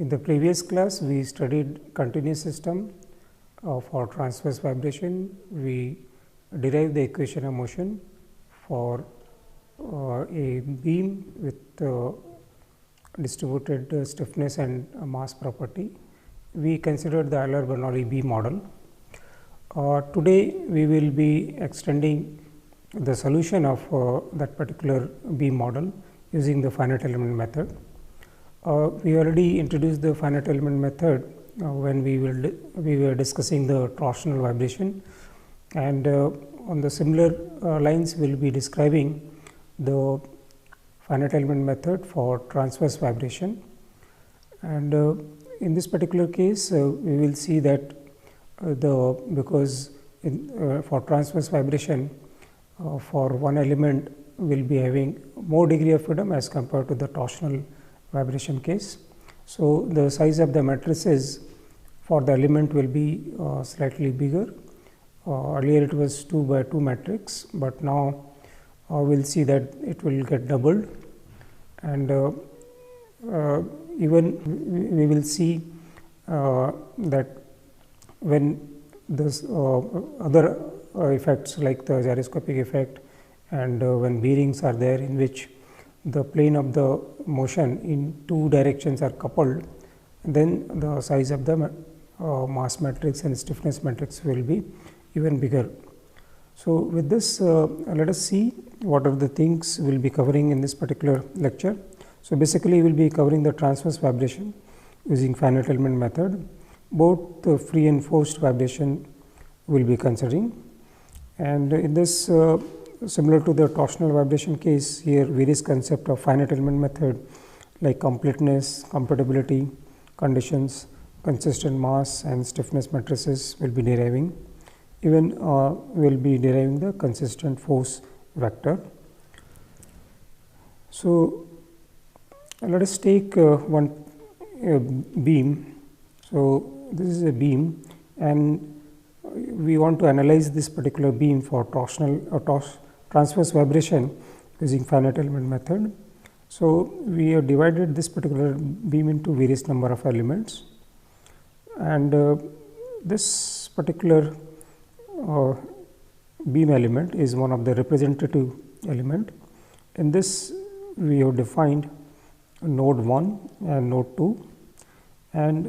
In the previous class, we studied continuous system for transverse vibration. We derived the equation of motion for a beam with distributed stiffness and mass property. We considered the Euler-Bernoulli beam model. Today, we will be extending the solution of that particular beam model using the finite element method. We already introduced the finite element method when we were discussing the torsional vibration, and on the similar lines we will be describing the finite element method for transverse vibration. And in this particular case, we will see that for transverse vibration for one element will be having more degree of freedom as compared to the torsional vibration case. So, the size of the matrices for the element will be slightly bigger. Earlier it was 2 by 2 matrix, but now we will see that it will get doubled, and even we will see that when this other effects like the gyroscopic effect and when bearings are there, in which the plane of the motion in two directions are coupled, then the size of the mass matrix and stiffness matrix will be even bigger. So, with this let us see what are the things we will be covering in this particular lecture. So, basically we will be covering the transverse vibration using finite element method. Both the free and forced vibration we will be considering, and in this similar to the torsional vibration case, here various concept of finite element method like completeness, compatibility conditions, consistent mass and stiffness matrices will be deriving. Even we will be deriving the consistent force vector. So, let us take one beam. So, this is a beam, and we want to analyze this particular beam for torsional or transverse vibration using finite element method. So, we have divided this particular beam into various number of elements, and this particular beam element is one of the representative element. In this, we have defined node 1 and node 2, and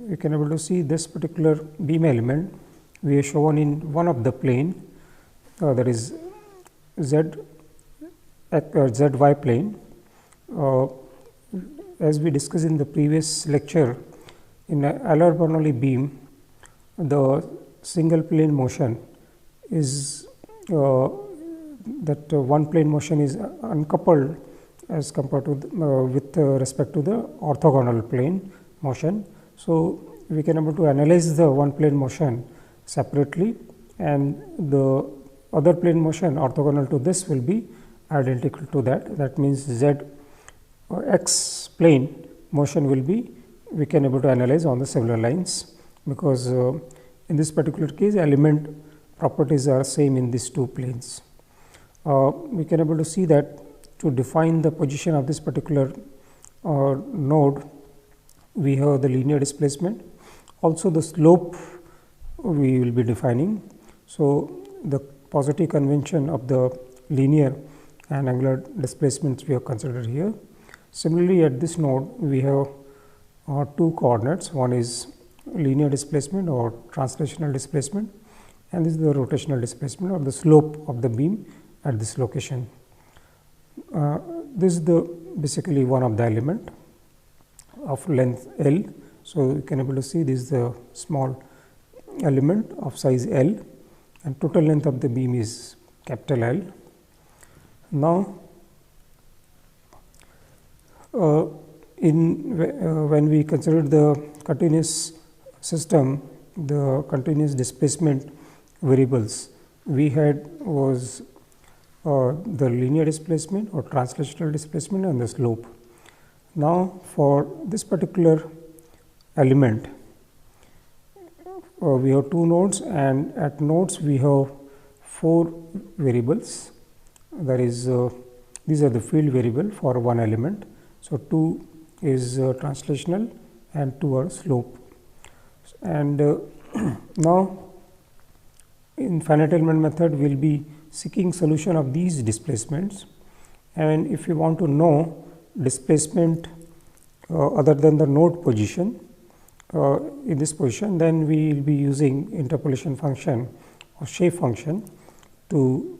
you can able to see this particular beam element we have shown in one of the plane, that is zy plane. As we discussed in the previous lecture, in Euler-Bernoulli beam, the single plane motion is that one plane motion is uncoupled as compared to with respect to the orthogonal plane motion. So, we can able to analyze the one plane motion separately, and the other plane motion orthogonal to this will be identical to that. That means, z or x plane motion will be we can able to analyze on the similar lines, because in this particular case element properties are same in these two planes. We can able to see that to define the position of this particular node, we have the linear displacement, also the slope we will be defining. So, the positive convention of the linear and angular displacements we have considered here. Similarly, at this node we have two coordinates, one is linear displacement or translational displacement, and this is the rotational displacement or the slope of the beam at this location. This is the basically one of the element of length L. So, you can able to see this is the small element of size L, and total length of the beam is capital L. Now, when we consider the continuous system, the continuous displacement variables we had was the linear displacement or translational displacement and the slope. Now, for this particular element, we have two nodes, and at nodes we have 4 variables, that is these are the field variable for one element. So, 2 is translational and 2 are slope. And now in finite element method we will be seeking solution of these displacements, and if you want to know displacement other than the node position in this position, then we will be using interpolation function or shape function to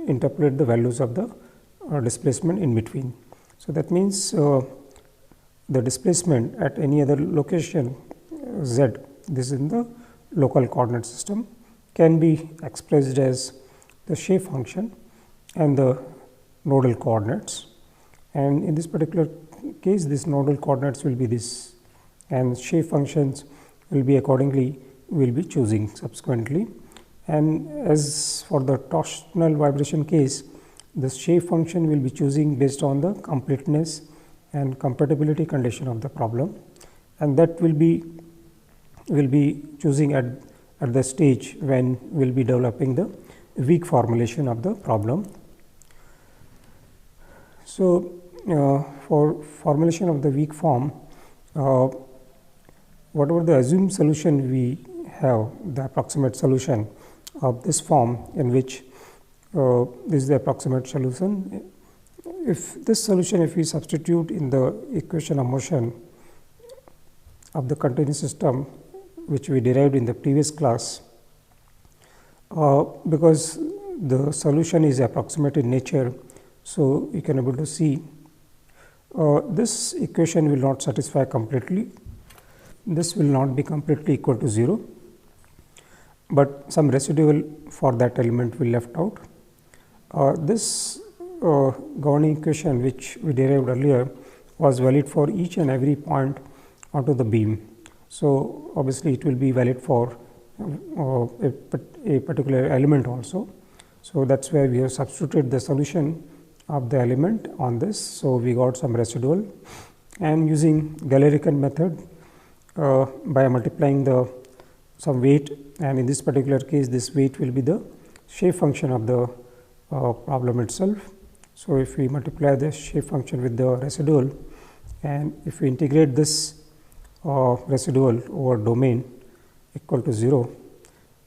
interpolate the values of the displacement in between. So, that means the displacement at any other location z, this is in the local coordinate system, can be expressed as the shape function and the nodal coordinates, and in this particular case this nodal coordinates will be this, and shape functions will be accordingly we will be choosing subsequently. And as for the torsional vibration case, the shape function will be choosing based on the completeness and compatibility condition of the problem, and that will be choosing at the stage when we will be developing the weak formulation of the problem. So, for formulation of the weak form, whatever the assumed solution we have, the approximate solution of this form, in which this is the approximate solution. If this solution, if we substitute in the equation of motion of the continuous system which we derived in the previous class, because the solution is approximate in nature, so you can able to see this equation will not satisfy completely. This will not be completely equal to 0, but some residual for that element will left out. This governing equation which we derived earlier was valid for each and every point onto the beam. So, obviously, it will be valid for a particular element also. So, that is why we have substituted the solution of the element on this. So, we got some residual, and using Galerrikon method by multiplying the some weight, and in this particular case this weight will be the shape function of the problem itself. So, if we multiply the shape function with the residual, and if we integrate this residual over domain equal to 0,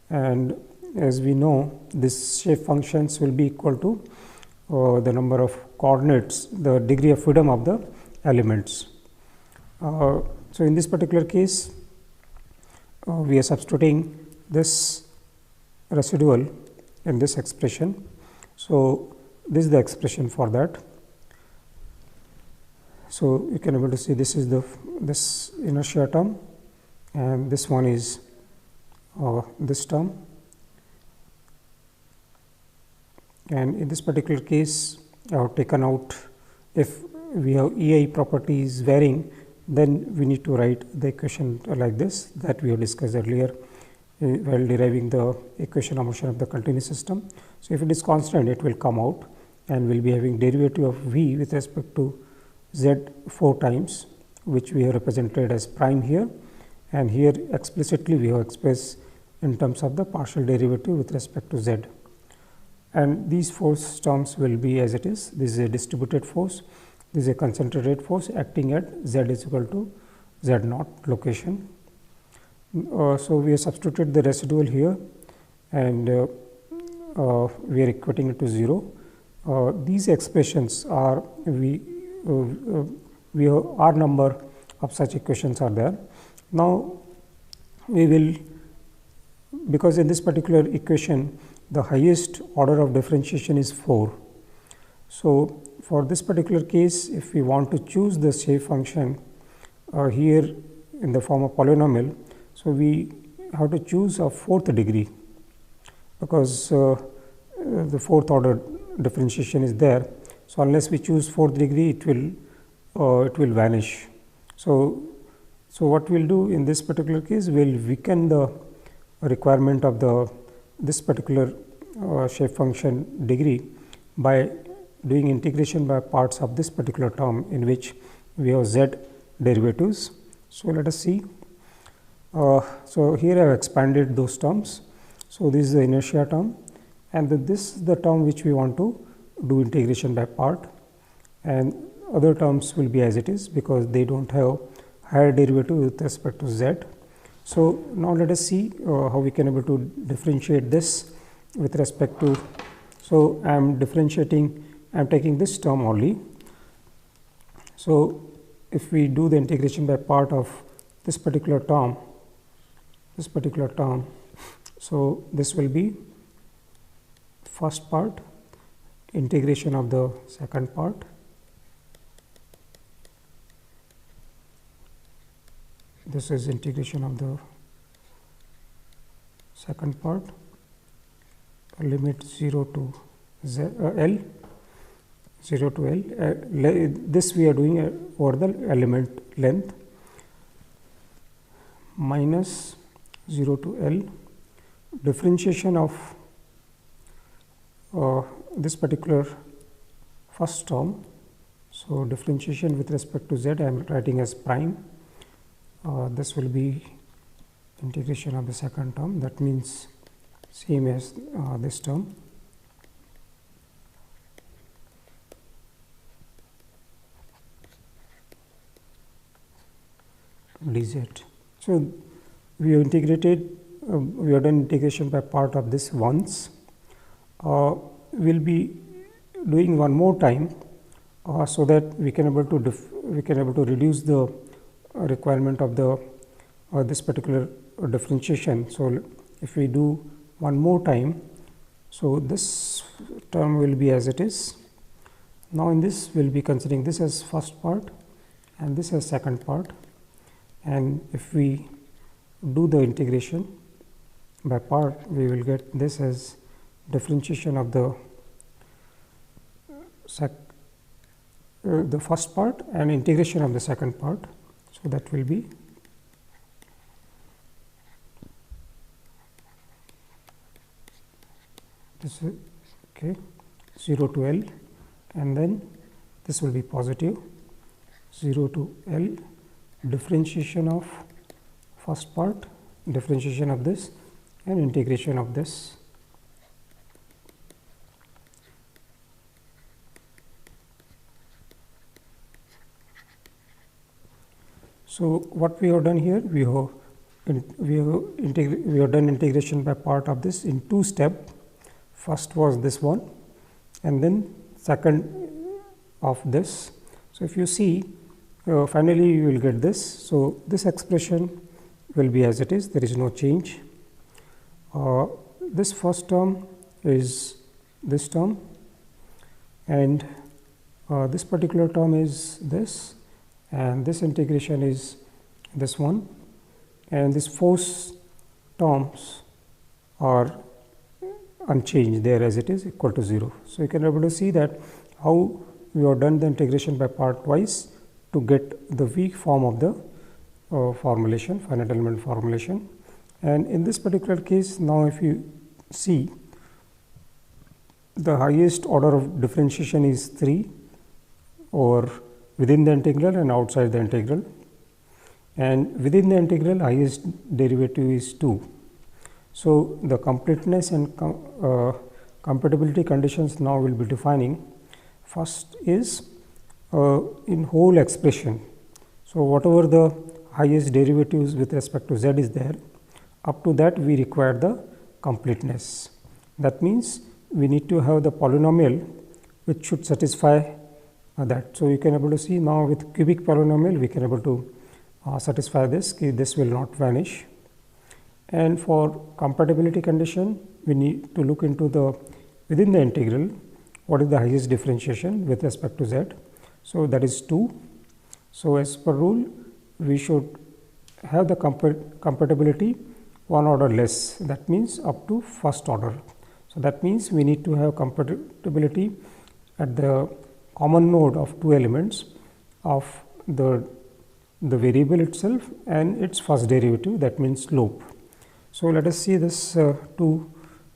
and as we know this shape functions will be equal to the number of coordinates, the degree of freedom of the elements. So, in this particular case we are substituting this residual in this expression. So, this is the expression for that. So, you can able to see this is this inertia term, and this one is this term, and in this particular case I have taken out, if we have EI properties varying, then we need to write the equation like this that we have discussed earlier while deriving the equation of motion of the continuous system. So, if it is constant, it will come out, and we will be having derivative of v with respect to z 4 times, which we have represented as prime here, and here explicitly we have expressed in terms of the partial derivative with respect to z. And these force terms will be as it is. This is a distributed force, this is a concentrated force acting at z is equal to z naught location. So, we have substituted the residual here, and we are equating it to 0. These expressions are we have r number of such equations are there. Now, we will, because in this particular equation the highest order of differentiation is 4. So, for this particular case, if we want to choose the shape function here in the form of polynomial, so we have to choose a 4th degree, because the 4th order differentiation is there. So, unless we choose 4th degree, it will vanish. So, what we will do in this particular case, we will weaken the requirement of this particular shape function degree by doing integration by parts of this particular term, in which we have z derivatives. So, let us see. So, here I have expanded those terms. So, this is the inertia term, and this is the term which we want to do integration by part, and other terms will be as it is, because they do not have higher derivative with respect to z. So now let us see how we can able to differentiate this with respect to. So I am differentiating, I am taking this term only. So if we do the integration by part of this particular term, so this will be first part, integration of the second part, this is integration of the second part, limit 0 to z, L, 0 to L. This we are doing over the element length, minus 0 to L, differentiation of this particular first term. So differentiation with respect to z I am writing as prime. This will be integration of the second term, that means same as this term. Dz. So we have integrated, we have done integration by part of this once. We will be doing one more time so that we can able to reduce the requirement of the this particular differentiation. So if we do one more time, so this term will be as it is. Now in this we will be considering this as first part and this as second part, and if we do the integration by part, we will get this as differentiation of the first part and integration of the second part. So that will be this is okay, 0 to L, and then this will be positive 0 to L, differentiation of first part, differentiation of this and integration of this. So what we have done here, we have done integration by part of this in two steps. First was this one, and then second of this. So if you see, finally you will get this. So this expression will be as it is, there is no change. This first term is this term, and this particular term is this, and this integration is this one, and these four terms are unchanged there as it is, equal to 0. So you can be able to see that how we have done the integration by part twice to get the weak form of the formulation, finite element formulation. And in this particular case, now if you see, the highest order of differentiation is 3 or within the integral and outside the integral, and within the integral highest derivative is 2. So the completeness and compatibility conditions now will be defining. First is in whole expression. So whatever the highest derivatives with respect to z is there, up to that we require the completeness. That means we need to have the polynomial which should satisfy that. So you can able to see now with cubic polynomial we can able to satisfy this, this will not vanish. And for compatibility condition, we need to look into the within the integral what is the highest differentiation with respect to z. So that is 2. So as per rule, we should have the compatibility one order less, that means up to first order. So that means we need to have compatibility at the common node of two elements of the variable itself and its first derivative, that means slope. So let us see this two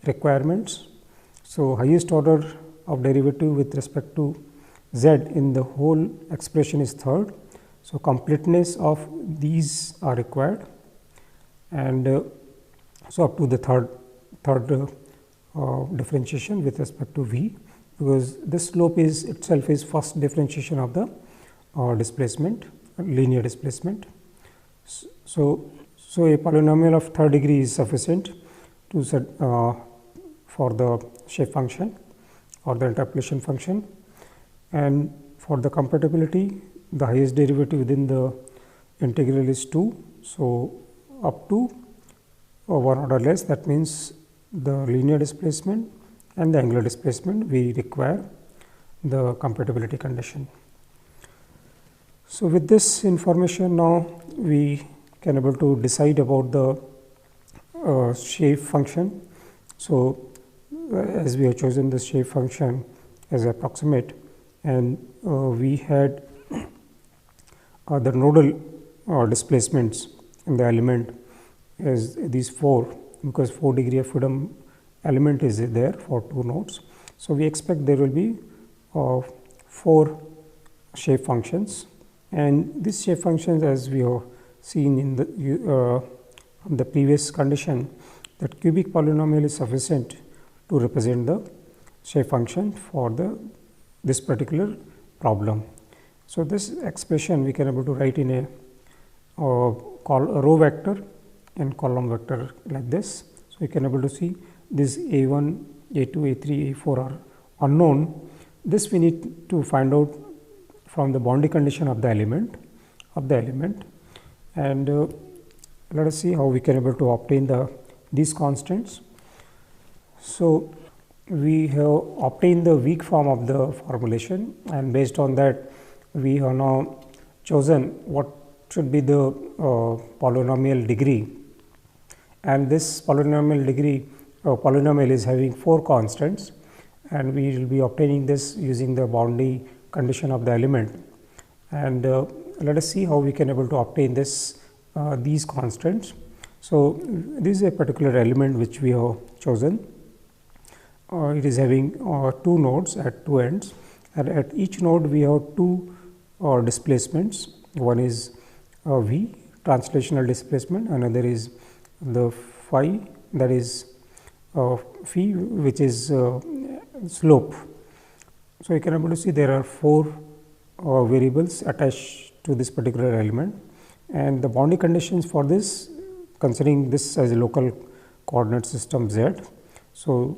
requirements. So highest order of derivative with respect to z in the whole expression is third. So completeness of these are required, and so up to the third differentiation with respect to v, because this slope is itself is first differentiation of the displacement, linear displacement. So a polynomial of third degree is sufficient to set for the shape function or the interpolation function, and for the compatibility the highest derivative within the integral is 2. So, up to 1 order less, that means the linear displacement and the angular displacement we require the compatibility condition. So, with this information now we can able to decide about the shape function. So, as we have chosen the shape function as approximate, and we had the nodal displacements in the element as these 4, because 4 degree of freedom element is there for 2 nodes. So, we expect there will be 4 shape functions, and these shape functions, as we have seen in the previous condition, that cubic polynomial is sufficient to represent the shape function for this particular problem. So, this expression we can able to write in a row vector and column vector like this. So, we can able to see this A1, A2, A3, A4 are unknown. This we need to find out from the boundary condition of the element and let us see how we can able to obtain these constants. So, we have obtained the weak form of the formulation, and based on that we have now chosen what should be the polynomial degree, and this polynomial degree polynomial is having 4 constants, and we will be obtaining this using the boundary condition of the element. And let us see how we can able to obtain this these constants. So, this is a particular element which we have chosen. It is having 2 nodes at 2 ends, and at each node we have 2 displacements. One is V, translational displacement, another is the phi, that is phi, which is slope. So, you can able to see there are 4 variables attached to this particular element, and the boundary conditions for this, considering this as a local coordinate system Z. So,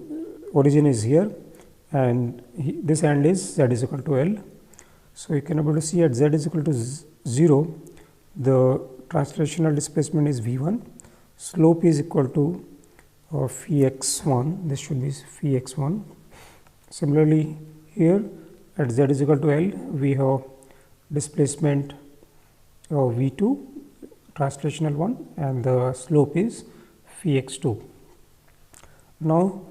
origin is here, and this end is Z is equal to L. So, you can able to see at Z is equal to 0, the translational displacement is V1, slope is equal to phi x1, this should be phi x1. Similarly, here at Z is equal to L, we have displacement V2, translational one, and the slope is phi x2. Now,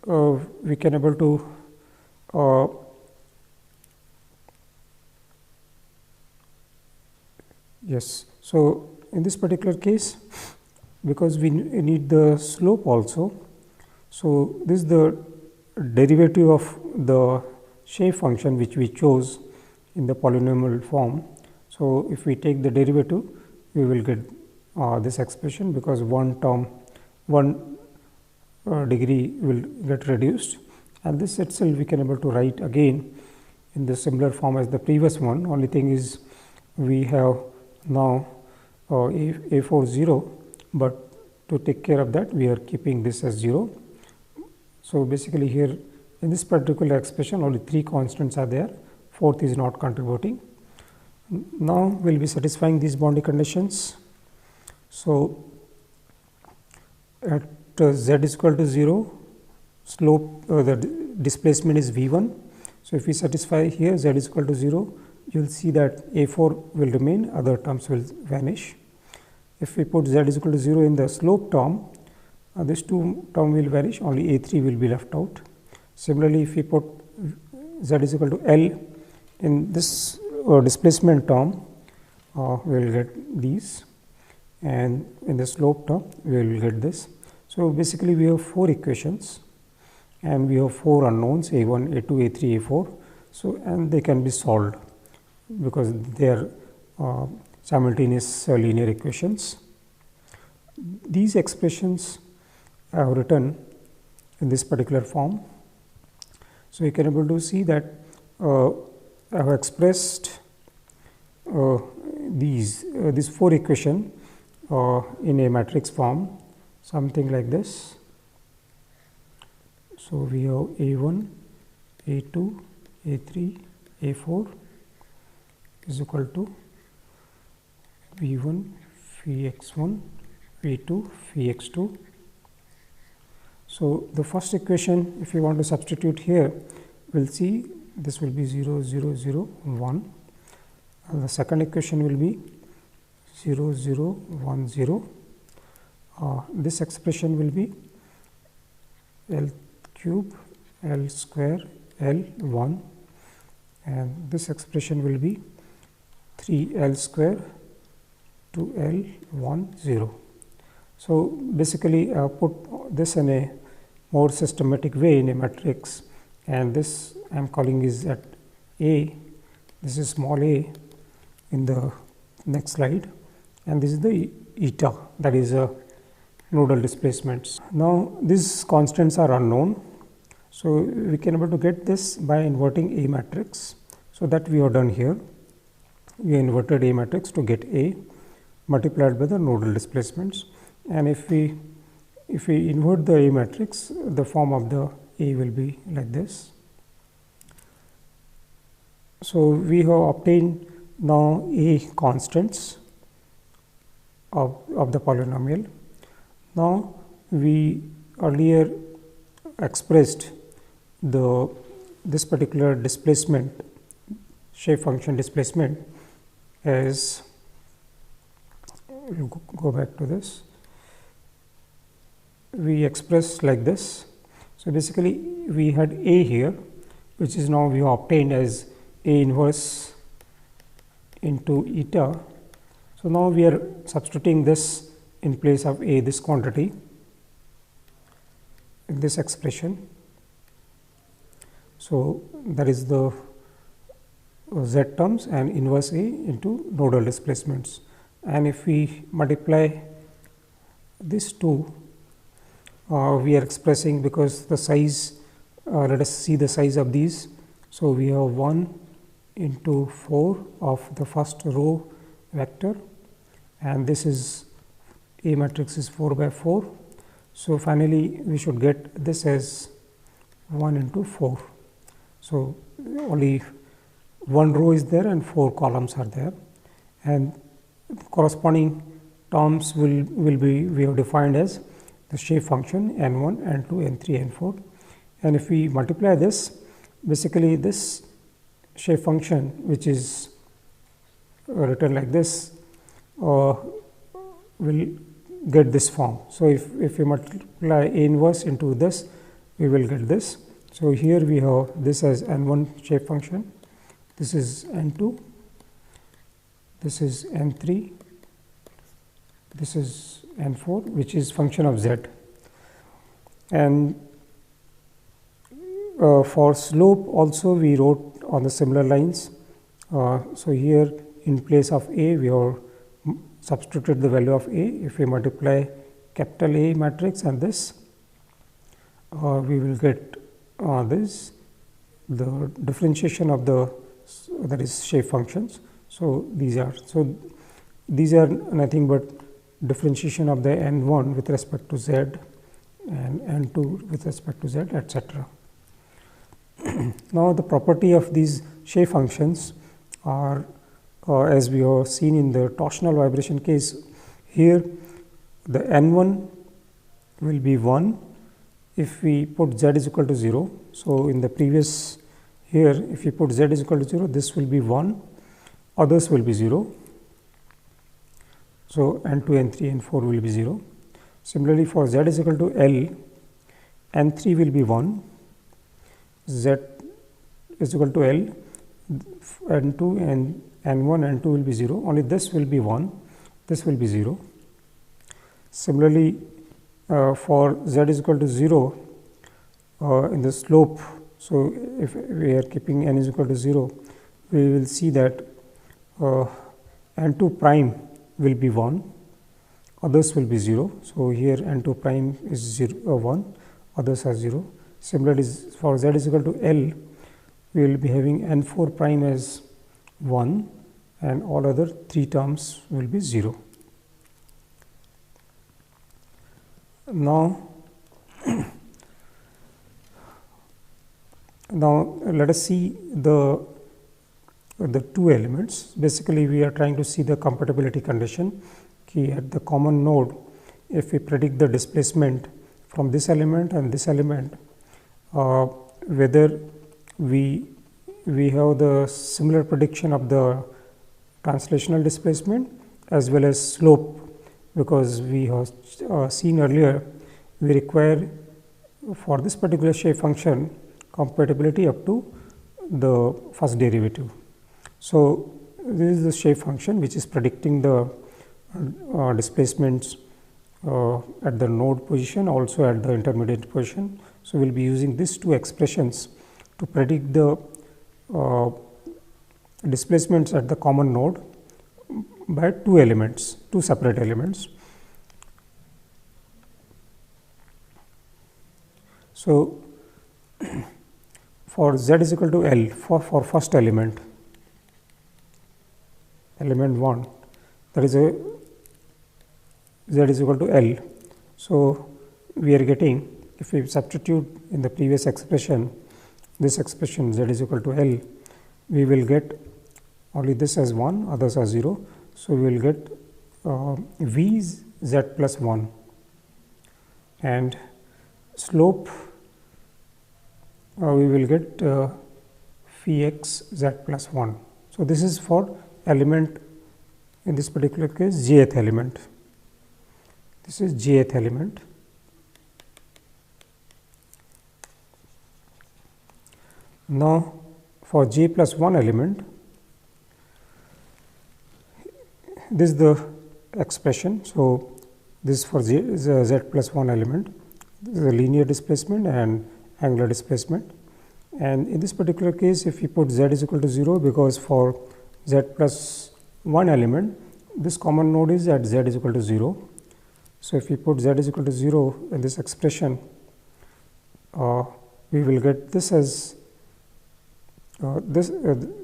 we can able to yes. So, in this particular case, because we need the slope also, so this is the derivative of the shape function which we chose in the polynomial form. So, if we take the derivative, we will get this expression, because one term, one degree will get reduced, and this itself we can able to write again in the similar form as the previous one. Only thing is we have now A4 0, but to take care of that we are keeping this as 0. So, basically here in this particular expression only 3 constants are there, 4th is not contributing. Now, we will be satisfying these boundary conditions. So, at Z is equal to 0, slope the displacement is V1. So, if we satisfy here Z is equal to 0, you will see that A4 will remain, other terms will vanish. If we put Z is equal to 0 in the slope term, this 2 term will vanish, only A3 will be left out. Similarly, if we put Z is equal to L in this displacement term, we will get these, and in the slope term we will get this. So, basically we have 4 equations, and we have 4 unknowns A1, A2, A3, A4. So, and they can be solved because they are simultaneous linear equations. These expressions I have written in this particular form. So, you can able to see that I have expressed these 4 equation in a matrix form, something like this. So, we have A1, A2, A3, A4 is equal to V1, Vx1, V2, Vx2. So, the first equation, if you want to substitute here, we will see this will be 0, 0, 0, 1. And the second equation will be 0, 0, 1, 0. This expression will be L cube, L square, L 1, and this expression will be 3L square to L 1, 0. So, basically put this in a more systematic way in a matrix, and this I am calling is at A, this is small a in the next slide, and this is the eta, that is a nodal displacements. Now, these constants are unknown. So, we can able to get this by inverting A matrix. So, that we have done here. We inverted A matrix to get A multiplied by the nodal displacements, and if we invert the A matrix, the form of the A will be like this. So, we have obtained now A constants of the polynomial. Now, we earlier expressed this particular displacement, shape function displacement, as go back to this, we express like this. So, basically we had A here, which is now we have obtained as A inverse into eta. So, now we are substituting this in place of A, this quantity in this expression. So, that is the z terms and inverse A into nodal displacements, and if we multiply these two, we are expressing, because the size, let us see the size of these. So, we have 1 into 4 of the first row vector, and this is A matrix is 4 by 4. So, finally, we should get this as 1 into 4. So, only one row is there and 4 columns are there, and corresponding terms will be we have defined as the shape function n1, n2, n3, n4, and if we multiply this, basically this shape function, which is written like this, will get this form. So, if we multiply A inverse into this, we will get this. So, here we have this as n1 shape function, this is n2, this is n3, this is n4, which is function of z. And for slope also we wrote on the similar lines. So, here in place of A, we have substituted the value of A. If we multiply capital A matrix and this, we will get this, the differentiation of the, that is shape functions. So, these are nothing but differentiation of the n1 with respect to z and n2 with respect to z, etc. Now, the property of these shape functions are, as we have seen in the torsional vibration case, here the n1 will be 1 if we put z is equal to 0. So, in the previous here, if you put z is equal to 0, this will be 1, others will be 0. So, n2, n3, n4 will be 0. Similarly, for z is equal to L, n3 will be 1, z is equal to L, n2 and n1, n2 will be 0, only this will be 1, this will be 0. Similarly, for z is equal to 0 in the slope. So, if we are keeping n is equal to 0, we will see that n2 prime will be 1, others will be 0. So, here n2 prime is 0, 1, others are 0. Similarly, for z is equal to L, we will be having n4 prime as 1 and all other 3 terms will be 0. Now, let us see the two elements. Basically, we are trying to see the compatibility condition at the common node. If we predict the displacement from this element and this element, whether we have the similar prediction of the translational displacement as well as slope, because we have seen earlier we require for this particular shape function compatibility up to the first derivative. So, this is the shape function which is predicting the displacements at the node position, also at the intermediate position. So, we will be using these two expressions to predict the displacements at the common node by two separate elements. So, for z is equal to L for first element 1, that is a z is equal to L. So, we are getting, if we substitute in the previous expression, this expression z is equal to L, we will get only this as 1, others are 0. So, we will get v z plus 1 and slope we will get phi x z plus 1. So, this is for element, in this particular case jth element. This is jth element. Now, for j plus 1 element, this is the expression. So, this for j is a z plus 1 element, this is a linear displacement and angular displacement. And in this particular case, if we put z is equal to 0, because for z plus 1 element, this common node is at z is equal to 0. So, if we put z is equal to 0 in this expression, we will get this as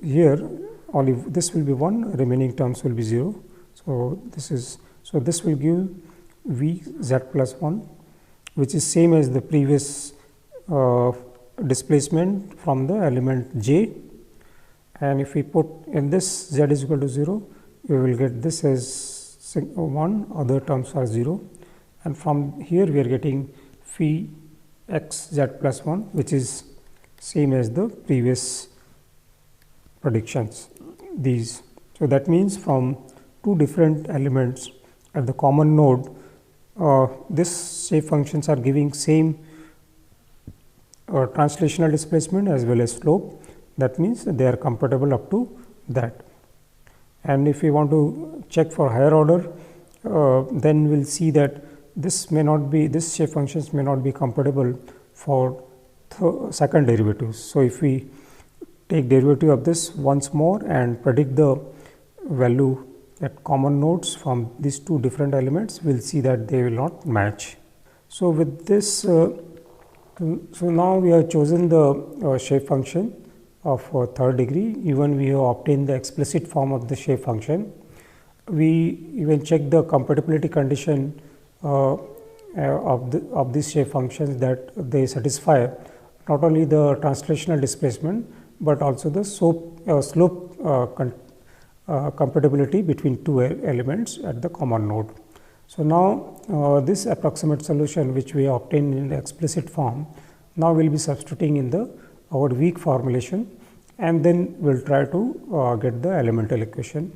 here only this will be 1, remaining terms will be 0. So, this will give v z plus 1, which is same as the previous displacement from the element j, and if we put in this z is equal to 0, we will get this as 1, other terms are 0, and from here we are getting phi x z plus 1, which is same as the previous predictions these. So, that means from two different elements at the common node, this shape functions are giving same translational displacement as well as slope. That means they are compatible up to that. And if we want to check for higher order, then we will see that this may not be, this shape functions may not be compatible for second derivatives. So, if we take derivative of this once more and predict the value at common nodes from these two different elements, we will see that they will not match. So, with this so now we have chosen the shape function of third degree, even we have obtained the explicit form of the shape function. We even check the compatibility condition of these shape functions, that they satisfy not only the translational displacement, but also the slope compatibility between two elements at the common node. So, now this approximate solution which we obtained in the explicit form, now we will be substituting in our weak formulation, and then we will try to get the elemental equation.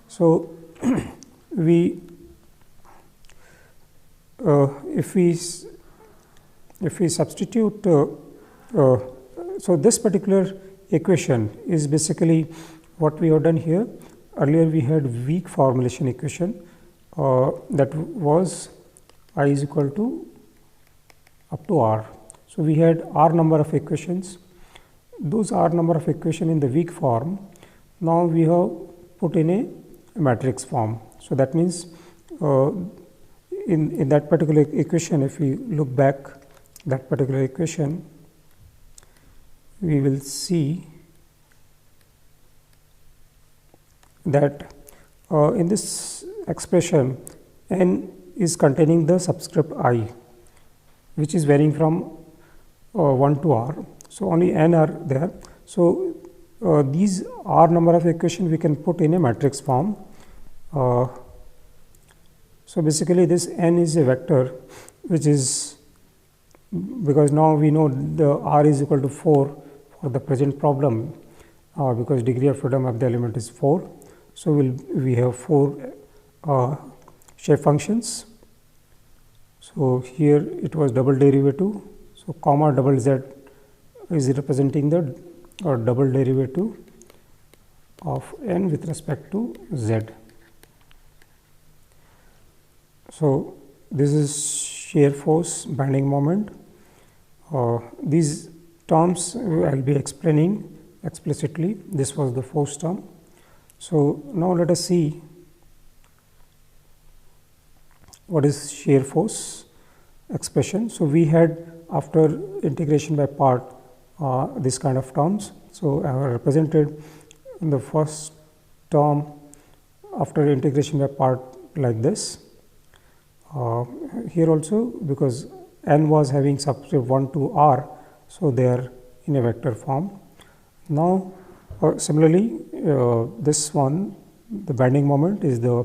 So, if we substitute, so this particular equation is basically what we have done here. Earlier we had weak formulation equation that was I is equal to up to r. So, we had r number of equations, those r number of equation in the weak form, now we have put in a matrix form. So, that means in that particular equation, if we look back that particular equation, we will see that in this expression n is containing the subscript I, which is varying from 1 to r. So, only n are there. So, these r number of equation we can put in a matrix form. So, basically this n is a vector which is, because now we know the r is equal to 4 for the present problem, because degree of freedom of the element is 4. So, we have 4 shape functions. So, here it was double derivative. So, comma double z is representing the double derivative of n with respect to z. So, this is shear force, bending moment. These terms I will be explaining explicitly. This was the force term. So, now let us see what is shear force expression. So, we had after integration by part this kind of terms. So, I have represented in the first term after integration by part like this. Here also, because n was having subscript 1 to r, so they are in a vector form. Now, similarly, this one, the bending moment is the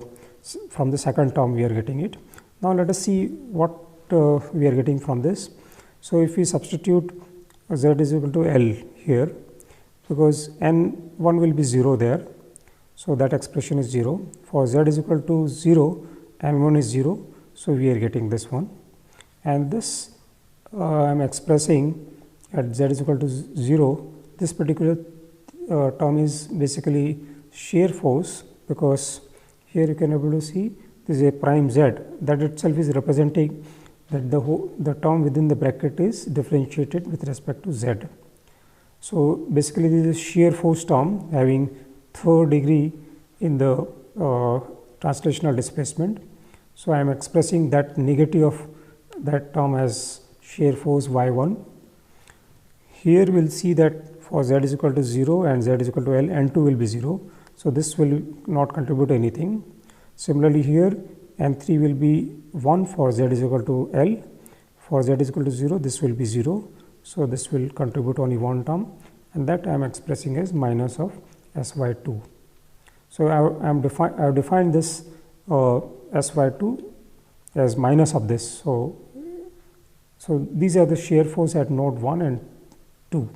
from the second term we are getting it. Now, let us see what we are getting from this. So, if we substitute z is equal to L here, because n 1 will be 0 there. So, that expression is 0. For z is equal to 0, n 1 is 0. So, we are getting this one, and this I am expressing at z is equal to 0. This particular term is basically shear force, because here you can able to see this is a prime z, that itself is representing that the term within the bracket is differentiated with respect to z. So, basically this is shear force term having third degree in the translational displacement. So, I am expressing that negative of that term as shear force y 1. Here we will see that for z is equal to 0 and z is equal to L, n 2 will be 0. So, this will not contribute anything. Similarly, here n 3 will be 1 for z is equal to L, for z is equal to 0 this will be 0. So, this will contribute only one term, and that I am expressing as minus of S y 2. So, I have defined this S y 2 as minus of this. So, these are the shear force at node 1 and 2.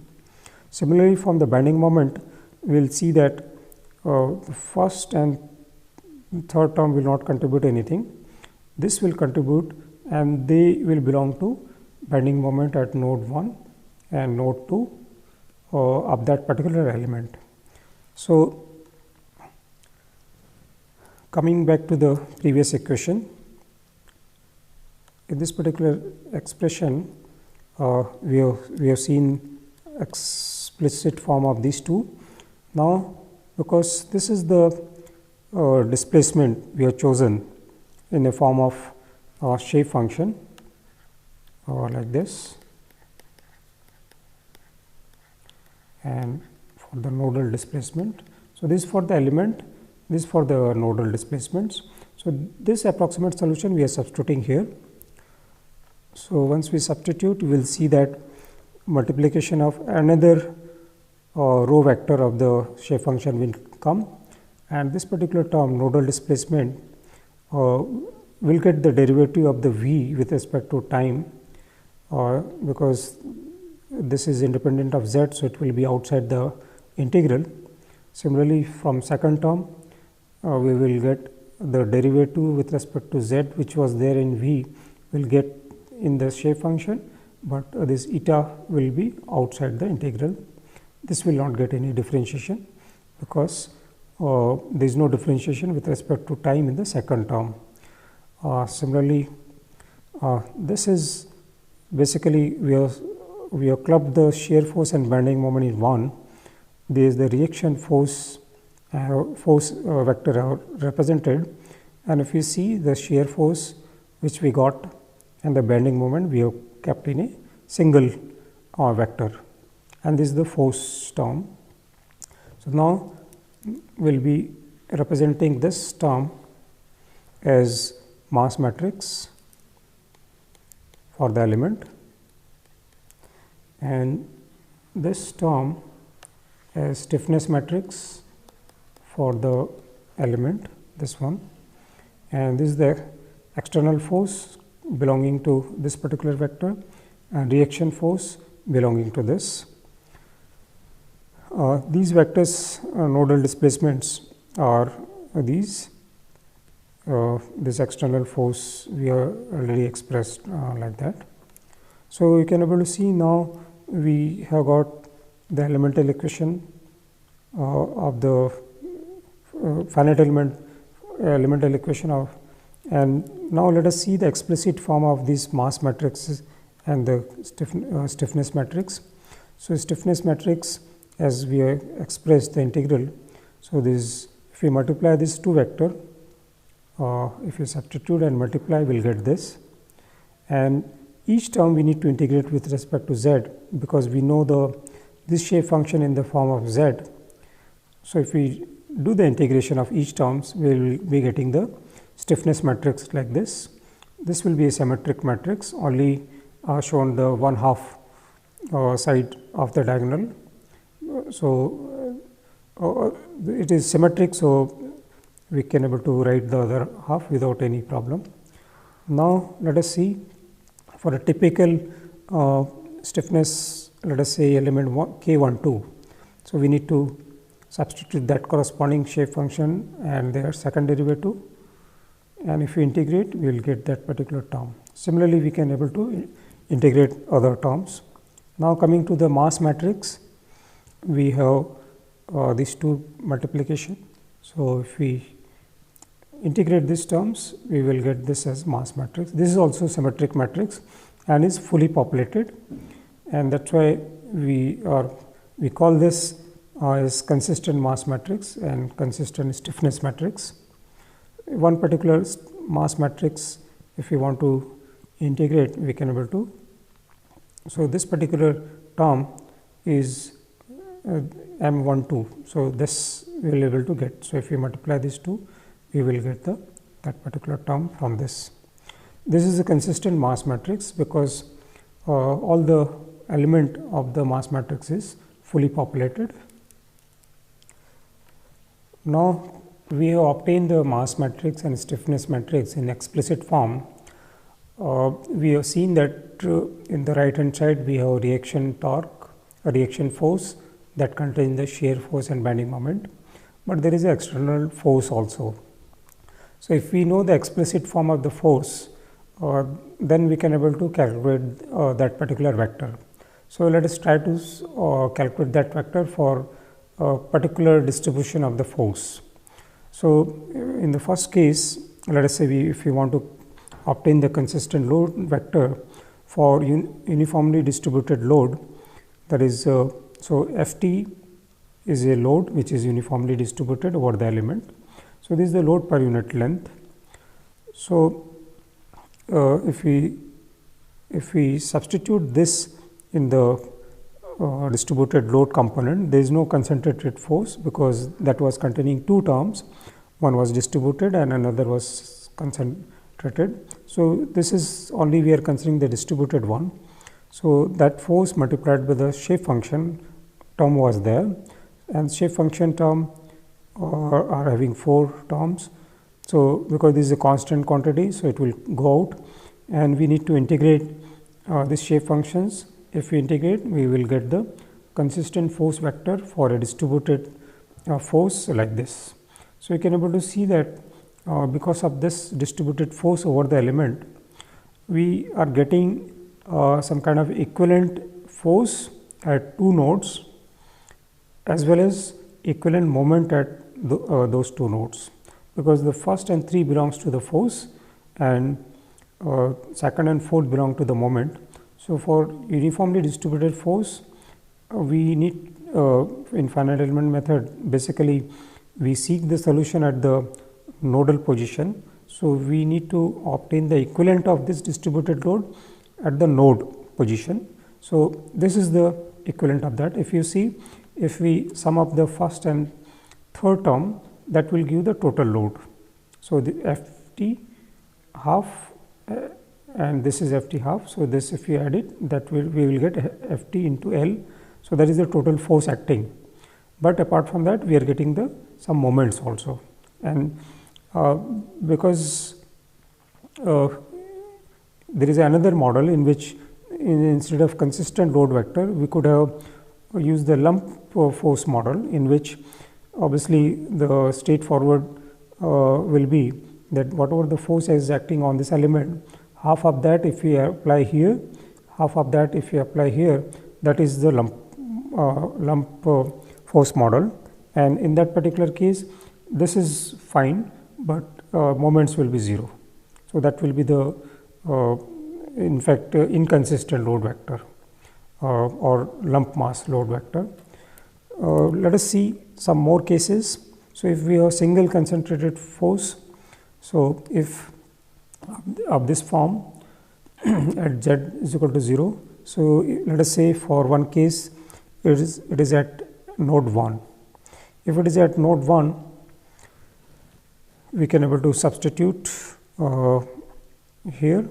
Similarly, from the bending moment, we will see that the first and third term will not contribute anything. This will contribute, and they will belong to bending moment at node 1 and node 2 of that particular element. So, coming back to the previous equation, in this particular expression, we have seen explicit form of these two. Now, because this is the displacement we have chosen in a form of shape function like this, and for the nodal displacement. So, this is for the element, this is for the nodal displacements. So, this approximate solution we are substituting here. So, once we substitute, we will see that multiplication of another row vector of the shape function will come, and this particular term nodal displacement will get the derivative of the v with respect to time, because this is independent of z. So, it will be outside the integral. Similarly, from second term we will get the derivative with respect to z, which was there in v, will get in the shape function, but this eta will be outside the integral. This will not get any differentiation, because there is no differentiation with respect to time in the second term. Similarly, this is basically we have clubbed the shear force and bending moment in one. There is the reaction force vector represented, and if you see the shear force which we got and the bending moment, we have kept in a single vector, and this is the force term. So, now we will be representing this term as mass matrix for the element, and this term as stiffness matrix for the element, this one, and this is the external force belonging to this particular vector and reaction force belonging to this. These vectors nodal displacements are these. This external force we are already expressed like that. So, you can able to see now we have got the elemental equation of the finite elemental equation of, and now let us see the explicit form of these mass matrices and the stiffness matrix. So, stiffness matrix, as we have expressed the integral. So, this if we multiply these two vector, if you substitute and multiply, we will get this, and each term we need to integrate with respect to z, because we know this shape function in the form of z. So, if we do the integration of each terms, we will be getting the stiffness matrix like this. This will be a symmetric matrix, only shown the 1/2 side of the diagonal. So, it is symmetric. So, we can able to write the other half without any problem. Now, let us see for a typical stiffness, let us say element K12. So, we need to substitute that corresponding shape function and their second derivative, and if we integrate, we will get that particular term. Similarly, we can able to integrate other terms. Now, coming to the mass matrix, we have these two multiplication. So, if we integrate these terms, we will get this as mass matrix. This is also symmetric matrix and is fully populated, and that is why we call this as consistent mass matrix and consistent stiffness matrix. One particular mass matrix, if we want to integrate, we can able to. So, this particular term is M12. So, this we will able to get. So, if we multiply these two, we will get that particular term from this. This is a consistent mass matrix, because all the element of the mass matrix is fully populated. Now, we have obtained the mass matrix and stiffness matrix in explicit form. We have seen that in the right hand side we have reaction torque, a reaction force that contains the shear force and bending moment, but there is an external force also. So, if we know the explicit form of the force, then we can able to calculate that particular vector. So, let us try to calculate that vector for a particular distribution of the force. So, in the first case, let us say if we want to obtain the consistent load vector for uniformly distributed load, that is so Ft is a load which is uniformly distributed over the element. So, this is the load per unit length. So, if we substitute this in the distributed load component, there is no concentrated force, because that was containing two terms, one was distributed and another was concentrated. So, this is only we are considering the distributed one. So, that force multiplied by the shape function term was there, and shape function term are having 4 terms. So, because this is a constant quantity, so it will go out, and we need to integrate these shape functions. If we integrate, we will get the consistent force vector for a distributed force like this. So, you can able to see that because of this distributed force over the element, we are getting some kind of equivalent force at 2 nodes as well as equivalent moment at those 2 nodes, because the first and 3 belongs to the force and second and fourth belong to the moment. So, for uniformly distributed force, we need in finite element method, basically we seek the solution at the nodal position. So, we need to obtain the equivalent of this distributed load at the node position. So, this is the equivalent of that. If you see, if we sum up the first and third term, that will give the total load. So, the Ft half and this is Ft half. So, this if we add it, that we will get Ft into L. So, that is the total force acting, but apart from that we are getting the some moments also. And because there is another model in which instead of consistent load vector we could have used the lump force model, in which obviously the straightforward will be that whatever the force is acting on this element, half of that if we apply here, half of that if we apply here, that is the lump force model. And in that particular case this is fine, but moments will be 0. So, that will be the in fact inconsistent load vector or lump mass load vector. Let us see some more cases. So, if we have single concentrated force, so if of this form at z is equal to 0. So, let us say for one case it is at node 1. If it is at node 1, we can able to substitute here,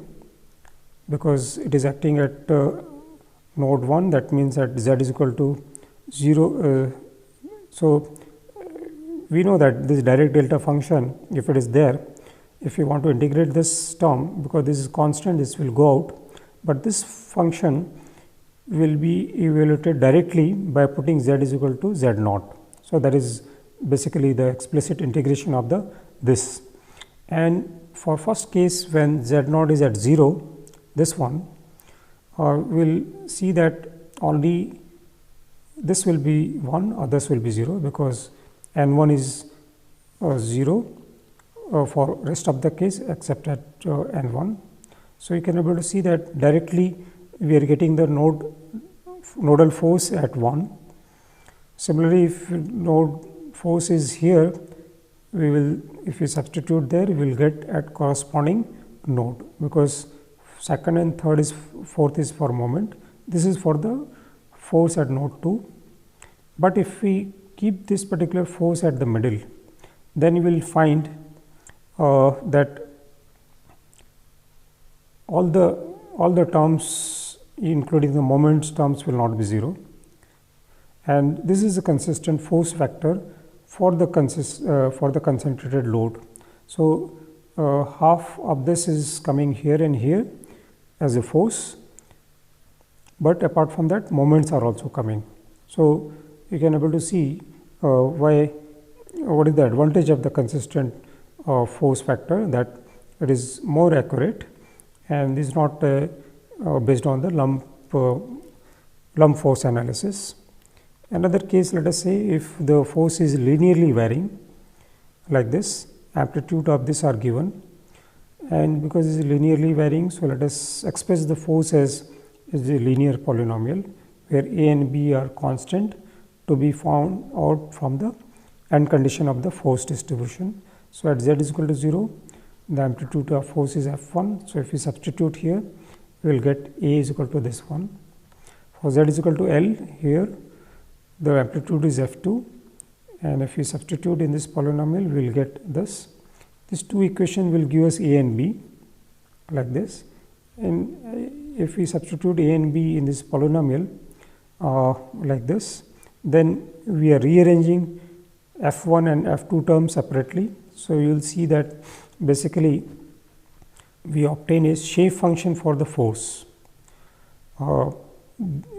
because it is acting at node 1, that means that z is equal to 0. So, we know that this direct delta function, if it is there, if you want to integrate this term, because this is constant, this will go out, but this function will be evaluated directly by putting z is equal to z naught. So, that is basically the explicit integration of the this. And for first case, when z naught is at 0, this one, we will see that only this will be 1 or this will be 0, because n 1 is 0 for rest of the case except at n 1. So, you can able to see that directly we are getting the nodal force at 1. Similarly, if node force is here, we will, if we substitute there, we will get at corresponding node, because second and third is fourth is for moment. This is for the force at node 2. But if we keep this particular force at the middle, then you will find that all the terms, including the moments terms, will not be 0. And this is a consistent force vector for the concentrated load. So, half of this is coming here and here as a force, but apart from that moments are also coming. So, you can able to see what is the advantage of the consistent force vector, that it is more accurate and is not based on the lump force analysis. Another case, let us say if the force is linearly varying like this, amplitude of this are given, and because it is linearly varying, so let us express the force as a linear polynomial, where a and b are constant to be found out from the end condition of the force distribution. So, at z is equal to 0, the amplitude of force is F1. So, if we substitute here, we will get a is equal to this one. For z is equal to L, here the amplitude is F2, and if we substitute in this polynomial, we will get this. These two equations will give us a and b like this, and if we substitute a and b in this polynomial like this, then we are rearranging F1 and F2 terms separately. So, you will see that basically we obtain a shape function for the force.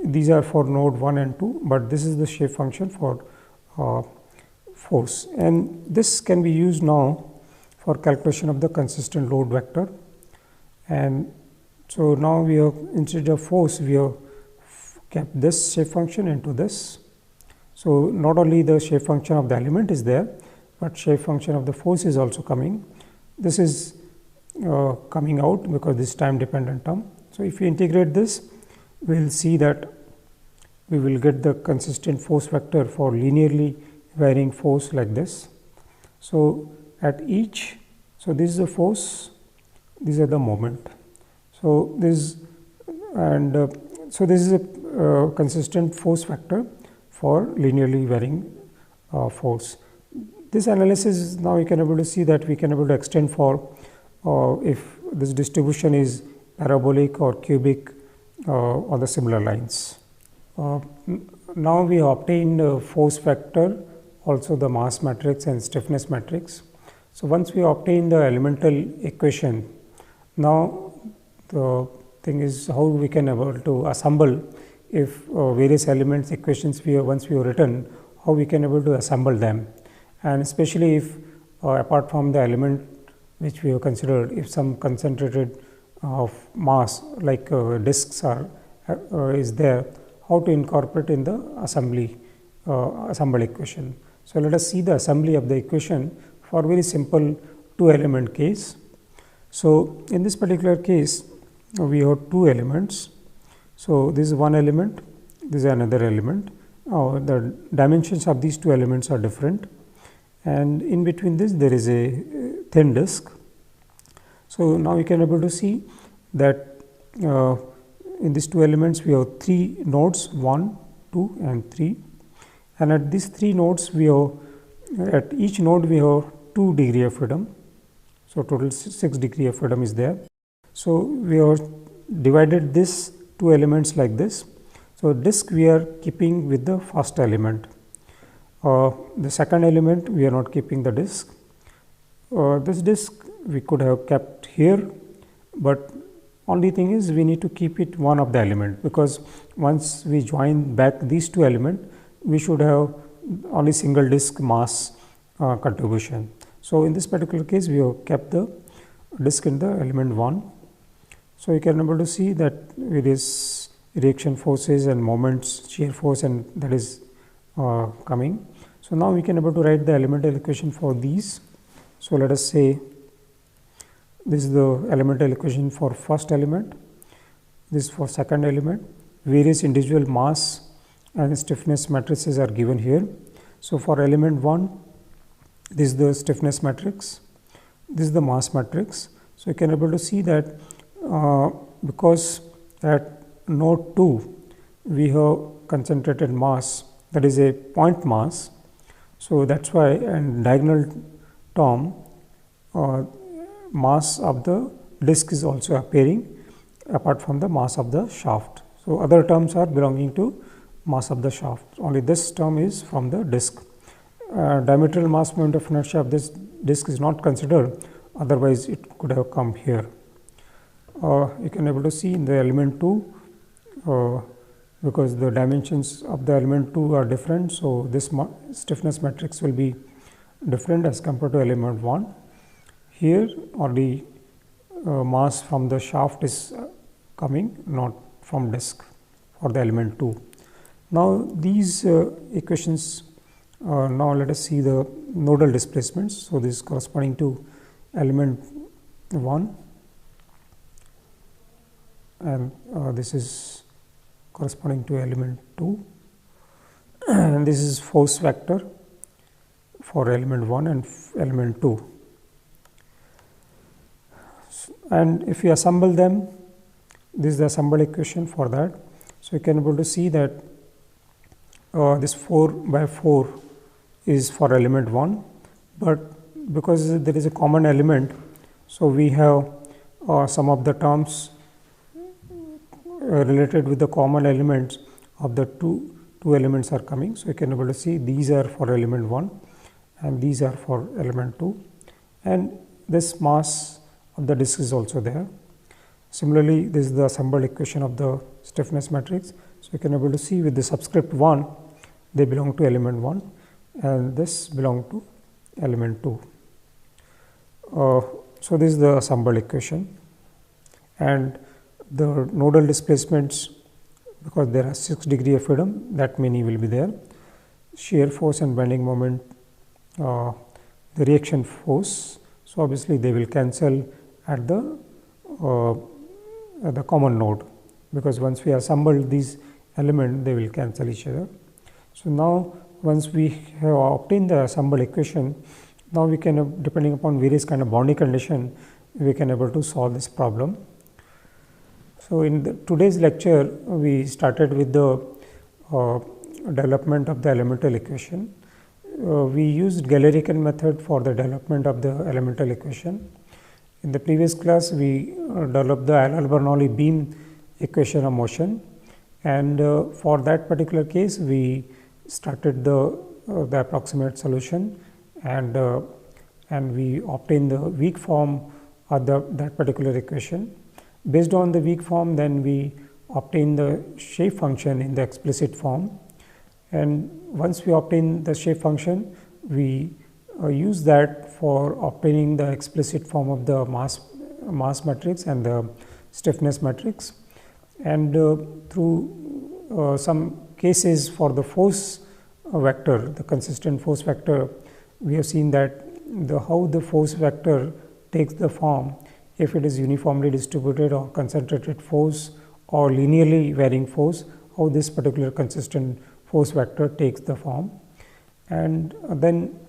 These are for node 1 and 2, but this is the shape function for force, and this can be used now for calculation of the consistent load vector. And so, now we have, instead of force, we have kept this shape function into this. So, not only the shape function of the element is there, but shape function of the force is also coming. This is coming out because this time dependent term. So, if we integrate this, we will see that we will get the consistent force vector for linearly varying force like this. So, at each, so this is the force, these are the moment. So, this and so this is a consistent force vector for linearly varying force. This analysis, now you can able to see that we can able to extend for if this distribution is parabolic or cubic or the similar lines. Now we obtain force vector, also the mass matrix and stiffness matrix. So, once we obtain the elemental equation, now the thing is how we can able to assemble if various elements equations once we have written, how we can able to assemble them, and especially if apart from the element which we have considered, if some concentrated mass like disks are is there, how to incorporate in the assemble equation. So, let us see the assembly of the equation for very simple two element case. So, in this particular case we have two elements. So, this is one element, this is another element. The dimensions of these two elements are different, and in between this there is a thin disk. So, now you can able to see that in these two elements we have three nodes 1, 2 and 3, and at these three nodes we have at each node we have 2 degree of freedom. So, total 6 degree of freedom is there. So, we have divided this two elements like this. So, disk we are keeping with the first element. The second element we are not keeping the disk. This disk we could have kept here, but only thing is we need to keep it one of the element, because once we join back these two elements, we should have only single disk mass contribution. So, in this particular case we have kept the disk in the element 1. So, you can able to see that various reaction forces and moments, shear force and that is coming. So, now we can able to write the elemental equation for these. So, let us say this is the elemental equation for first element, this for second element, various individual mass and stiffness matrices are given here. So, for element 1 this is the stiffness matrix, this is the mass matrix. So, you can able to see that because at node 2 we have concentrated mass, that is a point mass. So, that is why and diagonal term mass of the disk is also appearing apart from the mass of the shaft. So, other terms are belonging to mass of the shaft, only this term is from the disk. Diametral mass moment of inertia of this disk is not considered, otherwise it could have come here. You can able to see in the element 2 because the dimensions of the element 2 are different. So, this stiffness matrix will be different as compared to element 1. Here only mass from the shaft is coming, not from disk for the element 2. Now, these equations, now let us see the nodal displacements. So, this is corresponding to element 1 and this is corresponding to element 2 and this is force vector for element 1 and element 2. And if you assemble them, this is the assembled equation for that. So, you can able to see that this 4 by 4 is for element 1, but because there is a common element. So, we have some of the terms related with the common elements of the two elements are coming. So, you can able to see these are for element 1 and these are for element 2, and this mass of the disk is also there. Similarly, this is the assembled equation of the stiffness matrix. So, you can able to see with the subscript 1 they belong to element 1 and this belong to element 2. So, this is the assembled equation, and the nodal displacements, because there are 6 degree of freedom, that many will be there. Shear force and bending moment, the reaction force. So, obviously, they will cancel at the common node, because once we assemble these elements they will cancel each other. So, now once we have obtained the assembled equation, now we can, depending upon various kind of boundary condition, we can able to solve this problem. So, in today's lecture we started with the development of the elemental equation. We used Galerichan method for the development of the elemental equation. In the previous class, we developed the Al-Bernoulli beam equation of motion, and for that particular case, we started the approximate solution, and we obtained the weak form of that particular equation. Based on the weak form, then we obtain the shape function in the explicit form, and once we obtain the shape function, we use that for obtaining the explicit form of the mass matrix and the stiffness matrix. And through some cases for the force vector, the consistent force vector, we have seen that how the force vector takes the form if it is uniformly distributed or concentrated force or linearly varying force, how this particular consistent force vector takes the form. And then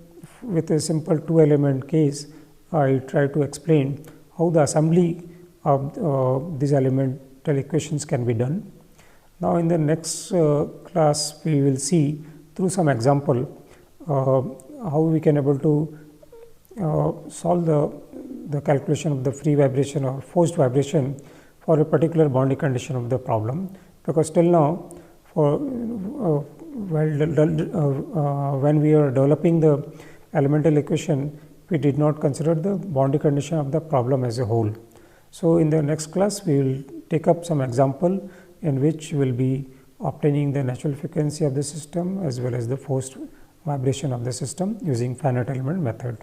with a simple 2-element case, I try to explain how the assembly of these elemental equations can be done. Now, in the next class, we will see through some example how we can able to solve the calculation of the free vibration or forced vibration for a particular boundary condition of the problem, because till now for when we are developing the elemental equation, we did not consider the boundary condition of the problem as a whole. So, in the next class, we will take up some example in which we will be obtaining the natural frequency of the system as well as the forced vibration of the system using finite element method.